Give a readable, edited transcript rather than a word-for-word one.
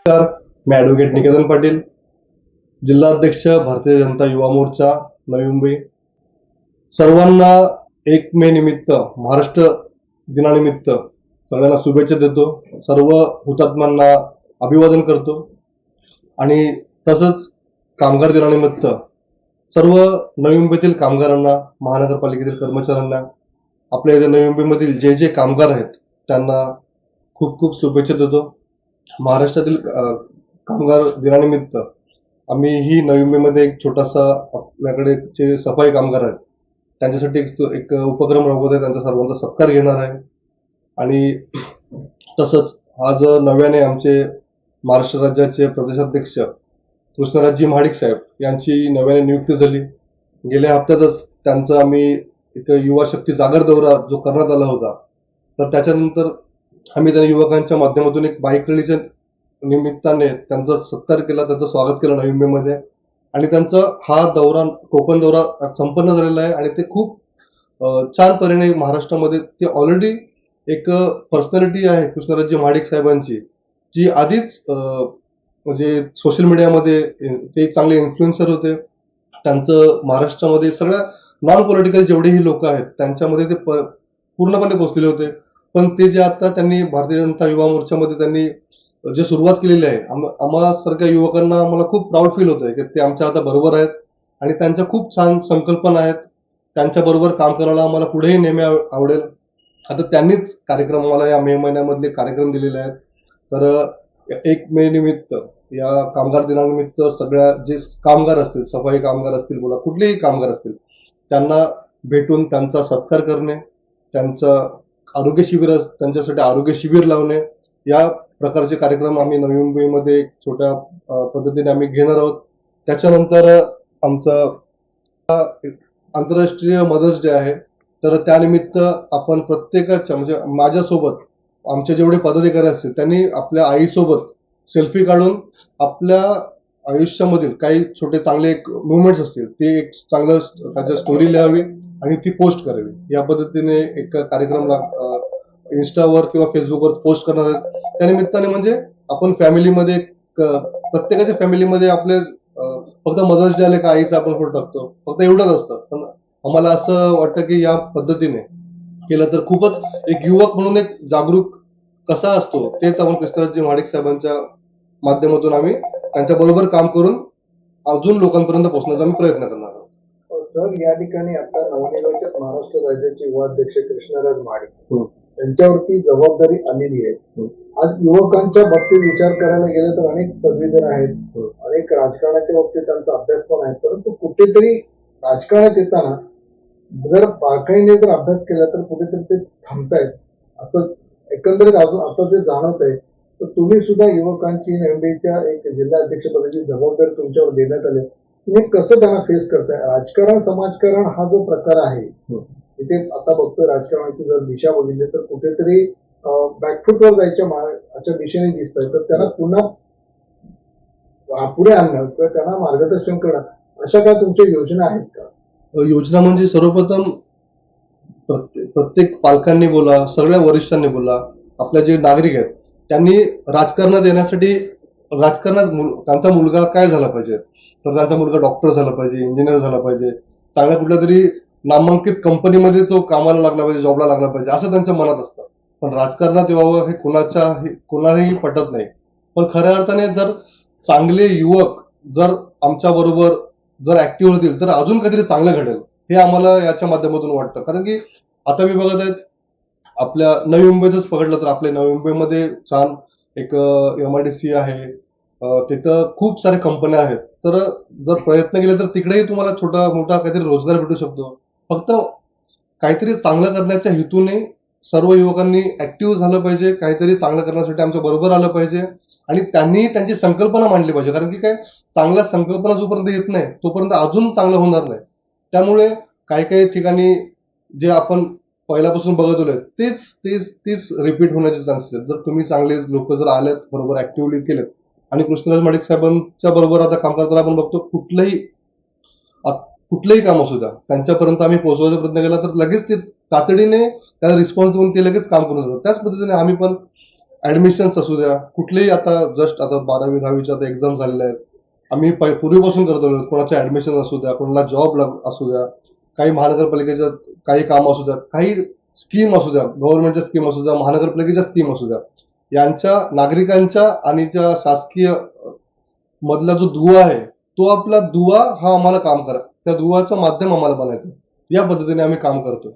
नमस्कार. मी ॲडव्होकेट निकेतन पाटील, जिल्हा अध्यक्ष भारतीय जनता युवा मोर्चा नवी मुंबई. सर्वांना 1 मे निमित्त, महाराष्ट्र दिनानिमित्त सगळ्यांना शुभेच्छा देतो. सर्व हुतात्म्यांना अभिवादन करतो आणि तसंच कामगार दिनानिमित्त सर्व नवी मुंबईतील कामगारांना, महानगरपालिकेतील कर्मचाऱ्यांना, आपल्या इथे नवी मुंबईमधील जे कामगार आहेत त्यांना खूप खूप शुभेच्छा देतो. महाराष्ट्रातील कामगार दिनानिमित्त आम्ही ही नवी मुंबईमध्ये एक छोटासा, आपल्याकडे जे सफाई कामगार आहेत त्यांच्यासाठी एक उपक्रम राबवत आहे. त्यांचा सर्वांचा सत्कार घेणार आहे. आणि तसंच आज नव्याने आमचे महाराष्ट्र राज्याचे प्रदेशाध्यक्ष कृष्णराजजी महाडिक साहेब यांची नव्याने नियुक्ती झाली. गेल्या हप्त्यातच त्यांचा आम्ही एक युवा शक्ती जागर दौरा जो करण्यात आला होता, तर त्याच्यानंतर आम्ही त्या युवकांच्या माध्यमातून एक बाईक रॅलीच्या निमित्ताने त्यांचा सत्कार केला, त्यांचं स्वागत केलं नवी मुंबईमध्ये. आणि त्यांचा हा दौरा, कोकण दौरा संपन्न झालेला आहे आणि ते खूप छान परीने महाराष्ट्रामध्ये, ते ऑलरेडी एक पर्सनॅलिटी आहे कृष्णराजजी महाडिक साहेबांची, जी आधीच म्हणजे सोशल मीडियामध्ये ते एक चांगले इन्फ्लुएन्सर होते. त्यांचं महाराष्ट्रामध्ये सगळ्या नॉन पॉलिटिकल जेवढेही लोक आहेत त्यांच्यामध्ये ते पूर्णपणे पोहोचलेले होते. पण ते जे आता त्यांनी भारतीय जनता युवा मोर्चामध्ये त्यांनी जे सुरुवात केलेली आहे, आम्हा सारख्या युवकांना मला खूप प्राऊड फील होत आहे की ते आमच्या आता बरोबर आहेत आणि त्यांच्या खूप छान संकल्पना आहेत. त्यांच्या बरोबर काम करायला आम्हाला पुढेही नेहमी आवडेल. आता त्यांनीच कार्यक्रम, मला या मे महिन्यामधले कार्यक्रम दिलेले आहेत. तर 1 मे निमित्त, या कामगार दिनानिमित्त सगळ्या जे कामगार असतील, सफाई कामगार असतील, बोला कुठलेही कामगार असतील, त्यांना भेटून त्यांचा सत्कार करणे, त्यांचं आरोग्य शिबिर, त्यांच्यासाठी आरोग्य शिबिर लावणे, या प्रकारचे कार्यक्रम आम्ही नवी मुंबईमध्ये छोट्या पद्धतीने आम्ही घेणार आहोत. त्याच्यानंतर आमचं आंतरराष्ट्रीय मदर्स डे आहे. तर त्यानिमित्त आपण प्रत्येकाच्या, म्हणजे माझ्यासोबत आमचे जेवढे पदाधिकारी असतील त्यांनी आपल्या आईसोबत सेल्फी काढून आपल्या आयुष्यामधील काही छोटे चांगले एक मुवमेंट्स असतील ते एक चांगलं त्याच्या स्टोरी लिहावी आणि ती पोस्ट करावी. या पद्धतीने एक कार्यक्रमला इन्स्टावर किंवा फेसबुकवर पोस्ट करणार आहेत. त्यानिमित्ताने म्हणजे आपण फॅमिलीमध्ये, प्रत्येकाच्या फॅमिलीमध्ये आपले फक्त मदर्स डे आले का आईचा आपण फोटो टाकतो, फक्त एवढंच असतं. पण आम्हाला असं वाटतं की या पद्धतीने केलं तर खूपच एक युवक म्हणून एक जागरूक कसा असतो, तेच आपण कृष्णराजजी महाडिक साहेबांच्या माध्यमातून आम्ही त्यांच्या बरोबर काम करून अजून लोकांपर्यंत पोहोचण्याचा आम्ही प्रयत्न करणार आहोत. सर, या ठिकाणी आता नवनिर्वाचित महाराष्ट्र राज्याचे उपाध्यक्ष कृष्णराज महाडिक यांच्यावरती जबाबदारी आलेली आहे. आज युवकांच्या बाबतीत विचार करायला गेलं तर अनेक पदवीधर आहेत, अनेक राजकारणाच्या बाबतीत त्यांचा अभ्यास पण आहे, परंतु कुठेतरी राजकारणात येताना जर बारकाईने जर अभ्यास केला तर कुठेतरी ते थांबतायत असं एकंदरीत अजून आता ते जाणवत आहे. तर तुम्ही सुद्धा युवकांची मुंबईच्या एक जिल्हा अध्यक्षपदाची जबाबदारी तुमच्यावर देण्यात आली, तुम्ही कसं त्यांना फेस करताय? राजकारण, समाजकारण हा जो प्रकार आहे, इथे आता बघतोय राजकारणाची जर दिशा बघितली तर कुठेतरी बॅकफुटवर जायच्या दिशेने दिसत आहे. तर त्यांना पुन्हा पुढे आणणं किंवा त्यांना मार्गदर्शन करणं, अशा काय तुमच्या योजना आहेत का? योजना म्हणजे सर्वप्रथम प्रत्येक पालकांनी बोला, सगळ्या वरिष्ठांनी बोला, आपल्या जे नागरिक आहेत त्यांनी राजकारणात येण्यासाठी, राजकारणात त्यांचा मुलगा काय झाला पाहिजे, तर त्यांचा मुलगा डॉक्टर झाला पाहिजे, इंजिनियर झाला पाहिजे, चांगल्या कुठल्या तरी नामांकित कंपनीमध्ये तो कामाला लागला पाहिजे, जॉबला लागला पाहिजे, असं त्यांच्या मनात असतं. पण राजकारणात यावं हे कोणालाही पटत नाही. पण खऱ्या अर्थाने जर चांगले युवक जर आमच्या बरोबर जर ऍक्टिव्ह होतील तर अजून काहीतरी चांगलं घडेल, हे आम्हाला याच्या माध्यमातून वाटतं. कारण की आता मी बघत आहेत, आपल्या नवी मुंबईच पकडलं तर आपल्या नवी मुंबईमध्ये छान एक MIDC आहे, तिथं खूप साऱ्या कंपन्या आहेत. तर जर प्रयत्न केले तर तिकडेही तुम्हाला छोटा मोठा काहीतरी रोजगार भेटू शकतो. फक्त काहीतरी चांगलं करण्याच्या हेतूने सर्व युवकांनी ऍक्टिव्ह झालं पाहिजे, काहीतरी चांगलं करण्यासाठी आमच्या बरोबर आलं पाहिजे आणि त्यांनी त्यांची संकल्पना मांडली पाहिजे. कारण की काय, चांगल्या संकल्पना जोपर्यंत येत नाही तोपर्यंत अजून चांगलं होणार नाही. त्यामुळे काही काही ठिकाणी जे आपण पहिल्यापासून बघत आलोय तेच रिपीट होण्याचे चान्सेस आहेत. जर तुम्ही चांगले लोक जर आलेत, बरोबर ऍक्टिव्हली केलेत आणि कृष्णराज महाडिक साहेबांच्या बरोबर आता काम करताना आपण बघतो, कुठलंही काम असू द्या त्यांच्यापर्यंत आम्ही पोहोचवायचा प्रयत्न केला तर लगेच ते तातडीने त्याला रिस्पॉन्स देऊन ते लगेच काम करून जातात. त्याच पद्धतीने आम्ही पण ऍडमिशन्स असू द्या, कुठलेही आता जस्ट आता 12वी 10वीच्या आता एक्झाम झालेल्या आहेत. आम्ही पूर्वीपासून करतो, कोणाचे ऍडमिशन असू द्या, कोणाला जॉब असू द्या, काही महानगरपालिकेच्या काही काम असू द्या, काही स्कीम असू द्या, गव्हर्नमेंटच्या स्कीम असू द्या, महानगरपालिकेच्या स्कीम असू द्या, यांच्या नागरिकांच्या आणि ज्या शासकीय मधला जो दुवा आहे, तो आपला दुवा हा आम्हाला काम करा, त्या दुवाचं माध्यम आम्हाला बनायचं, या पद्धतीने आम्ही काम करतो.